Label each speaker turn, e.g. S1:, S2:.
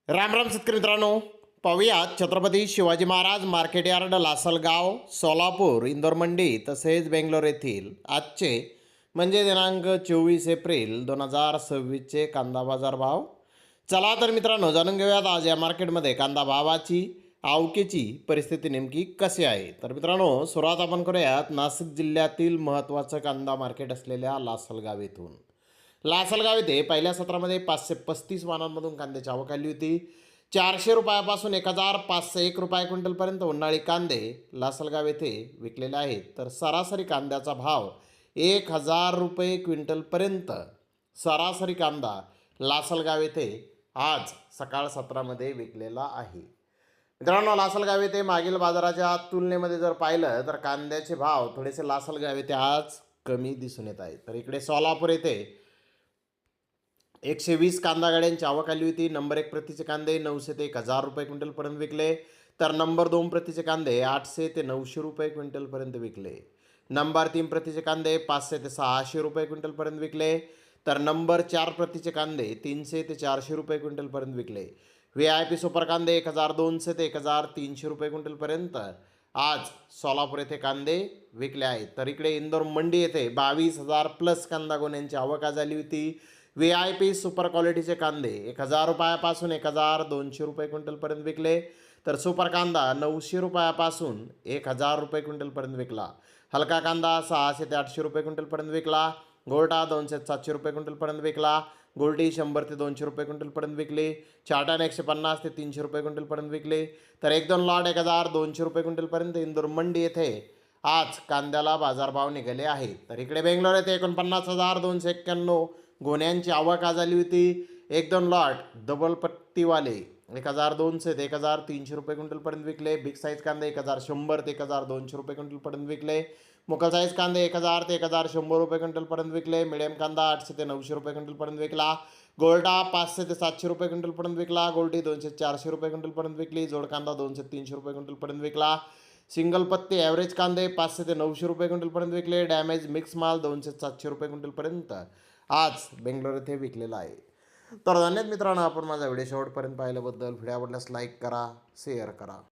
S1: राम राम शेतकरी मित्रांनो, पाहूयात छत्रपती शिवाजी महाराज मार्केट यार्ड, लासलगाव, सोलापूर, इंदोर मंडी तसेच बेंगलोर येथील आजचे म्हणजे दिनांक 24 एप्रिल 2026चे कांदा बाजार भाव. चला तर मित्रांनो, जाणून घेऊयात आज या मार्केटमध्ये कांदा भावाची आवकेची परिस्थिती नेमकी कशी आहे. तर मित्रांनो, सुरुवात आपण करूयात नाशिक जिल्ह्यातील महत्त्वाचं कांदा मार्केट असलेल्या लासलगाव येथून. लासलगाव येथे पहिल्या सत्रामध्ये 535 वाहनांमधून कांद्याची आवक आली होती. 400 रुपयापासून 1501 रुपये क्विंटलपर्यंत उन्हाळी कांदे लासलगाव येथे विकलेले आहेत. तर सरासरी कांद्याचा भाव 1000 रुपये क्विंटलपर्यंत सरासरी कांदा लासलगाव येथे आज सकाळ सत्रामध्ये विकलेला आहे. मित्रांनो, लासलगाव येथे मागील बाजाराच्या तुलनेमध्ये जर पाहिलं तर कांद्याचे भाव थोडेसे लासलगाव येथे आज कमी दिसून येत आहेत. तर इकडे सोलापूर येथे 120 कांदा गाड्यांची आवक आली होती. नंबर 1 प्रतीचे कांदे 900 ते 1000 रुपये क्विंटलपर्यंत विकले. तर नंबर 2 प्रतीचे कांदे 800 ते 900 रुपये क्विंटलपर्यंत विकले. नंबर 3 प्रतीचे कांदे 500 ते 600 रुपये क्विंटलपर्यंत विकले. तर नंबर 4 प्रतीचे कांदे 300 ते 400 रुपये क्विंटलपर्यंत विकले. VIP सुपर कांदे 1200 ते 1300 रुपये क्विंटलपर्यंत आज सोलापूर येथे कांदे विकले आहेत. तर इकडे इंदोर मंडी येथे 22,000 प्लस कांदा गोण्यांची आवक आज झाली होती. VIP सुपर क्वालिटीचे कांदे 1000 रुपयापासून 1200 रुपये क्विंटलपर्यंत विकले. तर सुपर कांदा 900 रुपयापासून 1000 रुपये क्विंटलपर्यंत विकला. हलका कांदा 600 ते 800 रुपये क्विंटलपर्यंत विकला. गोल्टा 200 ते 700 रुपये क्विंटलपर्यंत विकला. गोल्टी 100 ते 200 रुपये क्विंटलपर्यंत विकली. चाटण 150 ते 300 रुपये क्विंटलपर्यंत विकले. तर 1-2 लॉट 1200 रुपये क्विंटलपर्यंत इंदोर मंडी येथे आज कांद्याला बाजारभाव निघाले आहेत. तर इकडे बेंगलोर येथे 49,291 गोण्यांची आवक आज झाली होती. 1-2 लॉट डबल पट्टीवाले 1200 ते 1300 रुपये क्विंटलपर्यंत विकले. बिग साईज कांदे 1100 ते 1200 रुपये क्विंटलपर्यंत विकले. मोकल साईज कांदे 1000 ते 1100 रुपये क्विंटलपर्यंत विकले. मिडियम कांदा 800 ते 900 रुपये क्विंटलपर्यंत विकला. गोल्टा 500 ते 700 रुपये क्विंटलपर्यंत विकला. गोल्टी 200 ते 400 रुपये क्विंटलपर्यंत विकली. जोड कांदा 200 ते 300 रुपये क्विंटलपर्यंत विकला. सिंगल पत्ते ॲव्हरेज कांदे 500 ते 900 रुपये क्विंटलपर्यंत विकले. डॅमेज मिक्स माल 200 ते 700 रुपये क्विंटलपर्यंत आज बेंगलोर येथे विकलेला आहे. तर धन्यवाद मित्रांनो, आपण माझा व्हिडिओ शेवटपर्यंत पाहिल्याबद्दल. व्हिडिओ आवडल्यास लाईक करा, शेअर करा.